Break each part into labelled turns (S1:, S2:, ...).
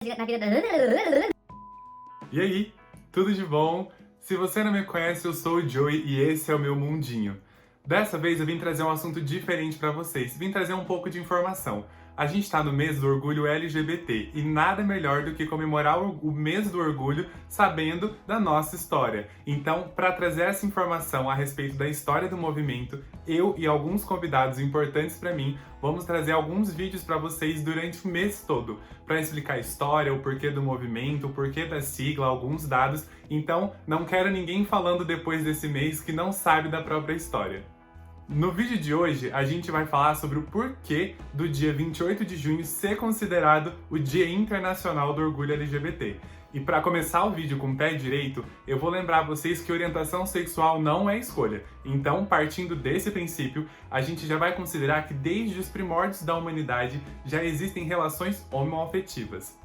S1: na vida.
S2: E aí, tudo de bom? Se você não me conhece, eu sou o Joey e esse é o meu mundinho. Dessa vez eu vim trazer um assunto diferente pra vocês, vim trazer um pouco de informação. A gente tá no mês do orgulho LGBT e nada melhor do que comemorar o mês do orgulho sabendo da nossa história. Então, para trazer essa informação a respeito da história do movimento, eu e alguns convidados importantes para mim vamos trazer alguns vídeos para vocês durante o mês todo, para explicar a história, o porquê do movimento, o porquê da sigla, alguns dados. Então, não quero ninguém falando depois desse mês que não sabe da própria história. No vídeo de hoje, a gente vai falar sobre o porquê do dia 28 de junho ser considerado o Dia Internacional do Orgulho LGBT. E para começar o vídeo com o pé direito, eu vou lembrar vocês que orientação sexual não é escolha. Então, partindo desse princípio, a gente já vai considerar que desde os primórdios da humanidade já existem relações homoafetivas.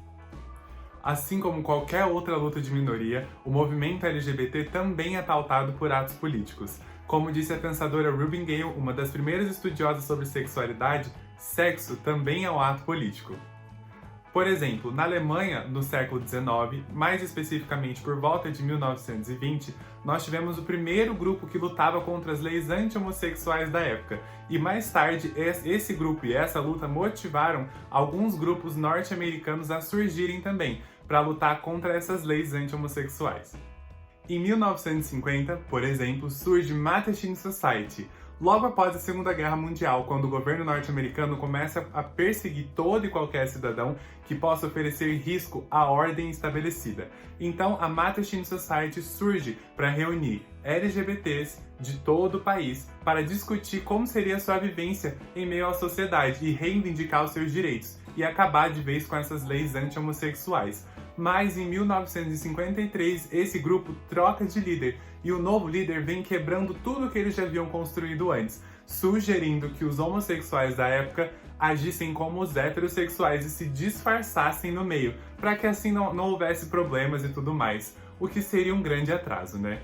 S2: Assim como qualquer outra luta de minoria, o movimento LGBT também é pautado por atos políticos. Como disse a pensadora Ruby Gale, uma das primeiras estudiosas sobre sexualidade, sexo também é um ato político. Por exemplo, na Alemanha, no século XIX, mais especificamente por volta de 1920, nós tivemos o primeiro grupo que lutava contra as leis anti-homossexuais da época. E mais tarde, esse grupo e essa luta motivaram alguns grupos norte-americanos a surgirem também, para lutar contra essas leis anti-homossexuais. Em 1950, por exemplo, surge Mattachine Society, logo após a Segunda Guerra Mundial, quando o governo norte-americano começa a perseguir todo e qualquer cidadão que possa oferecer risco à ordem estabelecida. Então, a Mattachine Society surge para reunir LGBTs de todo o país para discutir como seria a sua vivência em meio à sociedade e reivindicar os seus direitos e acabar de vez com essas leis anti-homossexuais. Mas em 1953, esse grupo troca de líder e o novo líder vem quebrando tudo que eles já haviam construído antes, sugerindo que os homossexuais da época agissem como os heterossexuais e se disfarçassem no meio, para que assim não houvesse problemas e tudo mais, o que seria um grande atraso, né?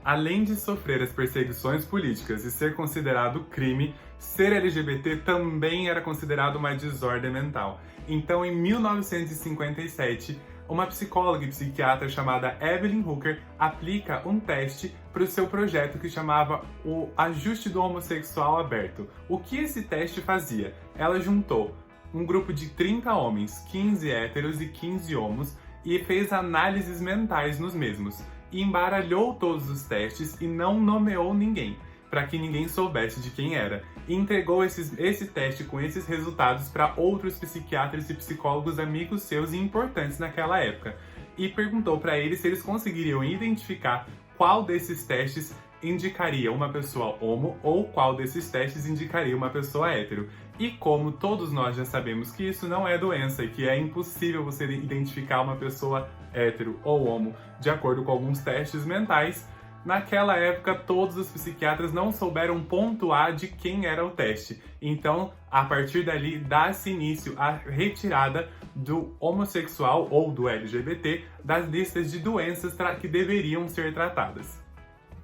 S2: Além de sofrer as perseguições políticas e ser considerado crime, ser LGBT também era considerado uma desordem mental. Então, em 1957, uma psicóloga e psiquiatra chamada Evelyn Hooker aplica um teste para o seu projeto que chamava o Ajuste do Homossexual Aberto. O que esse teste fazia? Ela juntou um grupo de 30 homens, 15 héteros e 15 homos, e fez análises mentais nos mesmos. E embaralhou todos os testes e não nomeou ninguém, para que ninguém soubesse de quem era. E entregou esse teste com esses resultados para outros psiquiatras e psicólogos amigos seus e importantes naquela época. E perguntou para eles se eles conseguiriam identificar qual desses testes indicaria uma pessoa homo ou qual desses testes indicaria uma pessoa hétero. E como todos nós já sabemos que isso não é doença e que é impossível você identificar uma pessoa hétero ou homo de acordo com alguns testes mentais, naquela época todos os psiquiatras não souberam pontuar de quem era o teste. Então, a partir dali, dá-se início à retirada do homossexual ou do LGBT das listas de doenças que deveriam ser tratadas.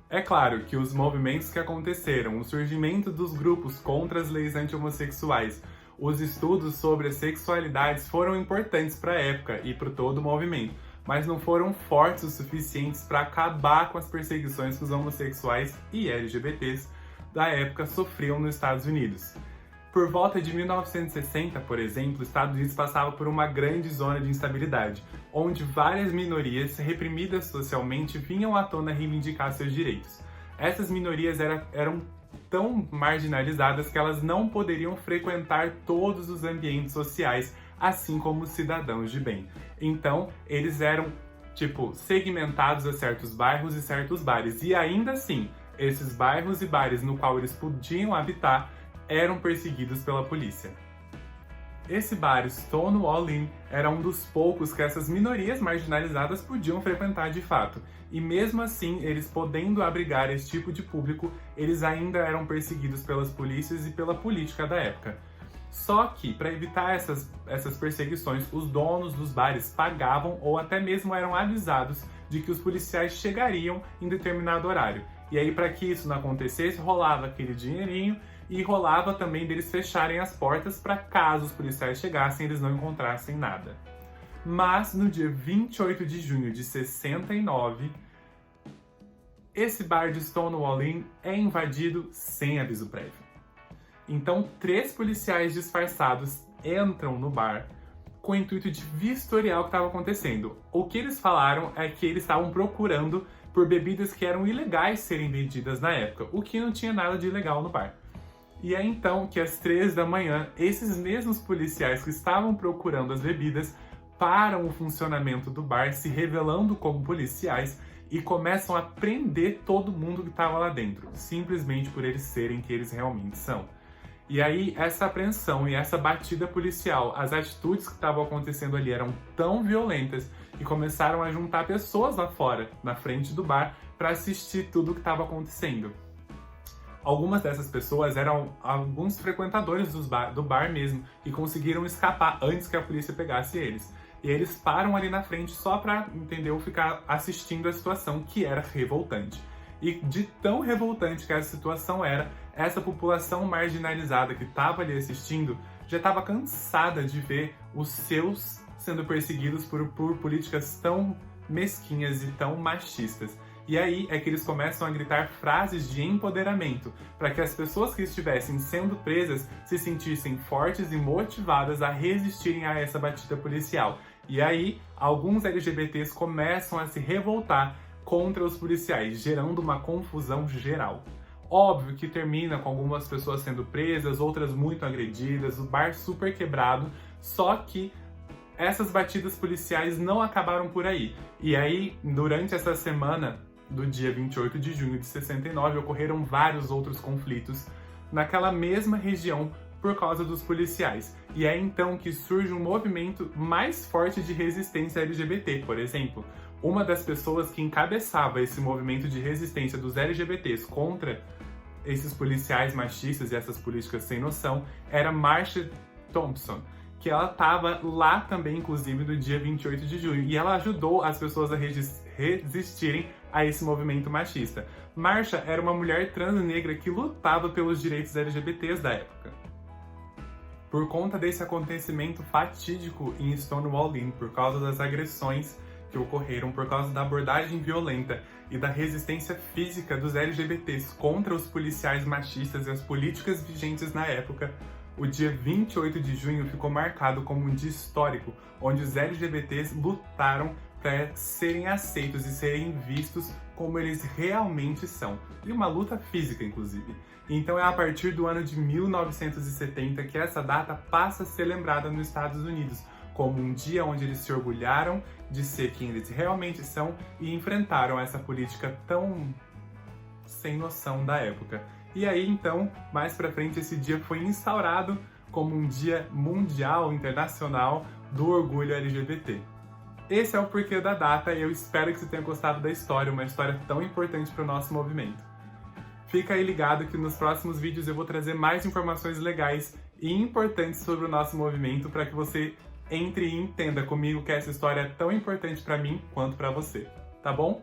S2: É claro que os movimentos que aconteceram, o surgimento dos grupos contra as leis anti-homossexuais, os estudos sobre as sexualidades foram importantes para a época e para todo o movimento, mas não foram fortes o suficientes para acabar com as perseguições que os homossexuais e LGBTs da época sofriam nos Estados Unidos. Por volta de 1960, por exemplo, os Estados Unidos passava por uma grande zona de instabilidade, onde várias minorias reprimidas socialmente vinham à tona reivindicar seus direitos. Essas minorias eram tão marginalizadas que elas não poderiam frequentar todos os ambientes sociais, assim como os cidadãos de bem. Então, eles eram, segmentados a certos bairros e certos bares. E ainda assim, esses bairros e bares no qual eles podiam habitar eram perseguidos pela polícia. Esse bar, Stonewall Inn, era um dos poucos que essas minorias marginalizadas podiam frequentar de fato. E mesmo assim, eles podendo abrigar esse tipo de público, eles ainda eram perseguidos pelas polícias e pela política da época. Só que, para evitar essas perseguições, os donos dos bares pagavam ou até mesmo eram avisados de que os policiais chegariam em determinado horário. E aí, para que isso não acontecesse, rolava aquele dinheirinho e rolava também deles fecharem as portas para caso os policiais chegassem eles não encontrassem nada. Mas no dia 28 de junho de 69, esse bar de Stonewall Inn é invadido sem aviso prévio. Então, 3 policiais disfarçados entram no bar com o intuito de vistoriar o que estava acontecendo. O que eles falaram é que eles estavam procurando por bebidas que eram ilegais serem vendidas na época, o que não tinha nada de ilegal no bar. E é então que às 3 da manhã, esses mesmos policiais que estavam procurando as bebidas param o funcionamento do bar, se revelando como policiais, e começam a prender todo mundo que estava lá dentro, simplesmente por eles serem que eles realmente são. E aí, essa apreensão e essa batida policial, as atitudes que estavam acontecendo ali eram tão violentas e começaram a juntar pessoas lá fora, na frente do bar, para assistir tudo o que estava acontecendo. Algumas dessas pessoas eram alguns frequentadores do bar mesmo, e conseguiram escapar antes que a polícia pegasse eles. E eles param ali na frente só para, entendeu, ficar assistindo a situação, que era revoltante. E de tão revoltante que essa situação era, essa população marginalizada que estava ali assistindo já estava cansada de ver os seus sendo perseguidos por políticas tão mesquinhas e tão machistas. E aí é que eles começam a gritar frases de empoderamento, para que as pessoas que estivessem sendo presas se sentissem fortes e motivadas a resistirem a essa batida policial. E aí, alguns LGBTs começam a se revoltar contra os policiais, gerando uma confusão geral. Óbvio que termina com algumas pessoas sendo presas, outras muito agredidas, o bar super quebrado, só que essas batidas policiais não acabaram por aí. E aí, durante essa semana do dia 28 de junho de 69, ocorreram vários outros conflitos naquela mesma região por causa dos policiais. E é então que surge um movimento mais forte de resistência LGBT, por exemplo. Uma das pessoas que encabeçava esse movimento de resistência dos LGBTs contra esses policiais machistas e essas políticas sem noção era Marsha Thompson, que ela estava lá também, inclusive, no dia 28 de junho, e ela ajudou as pessoas a resistirem a esse movimento machista. Marsha era uma mulher trans negra que lutava pelos direitos LGBTs da época. Por conta desse acontecimento fatídico em Stonewall Inn, por causa das agressões que ocorreram, por causa da abordagem violenta e da resistência física dos LGBTs contra os policiais machistas e as políticas vigentes na época, o dia 28 de junho ficou marcado como um dia histórico, onde os LGBTs lutaram para serem aceitos e serem vistos como eles realmente são. E uma luta física, inclusive. Então é a partir do ano de 1970 que essa data passa a ser lembrada nos Estados Unidos, como um dia onde eles se orgulharam de ser quem eles realmente são e enfrentaram essa política tão sem noção da época. E aí, então, mais pra frente, esse dia foi instaurado como um dia mundial, internacional, do orgulho LGBT. Esse é o porquê da data e eu espero que você tenha gostado da história, uma história tão importante para o nosso movimento. Fica aí ligado que nos próximos vídeos eu vou trazer mais informações legais e importantes sobre o nosso movimento para que você entre e entenda comigo que essa história é tão importante para mim quanto para você, tá bom?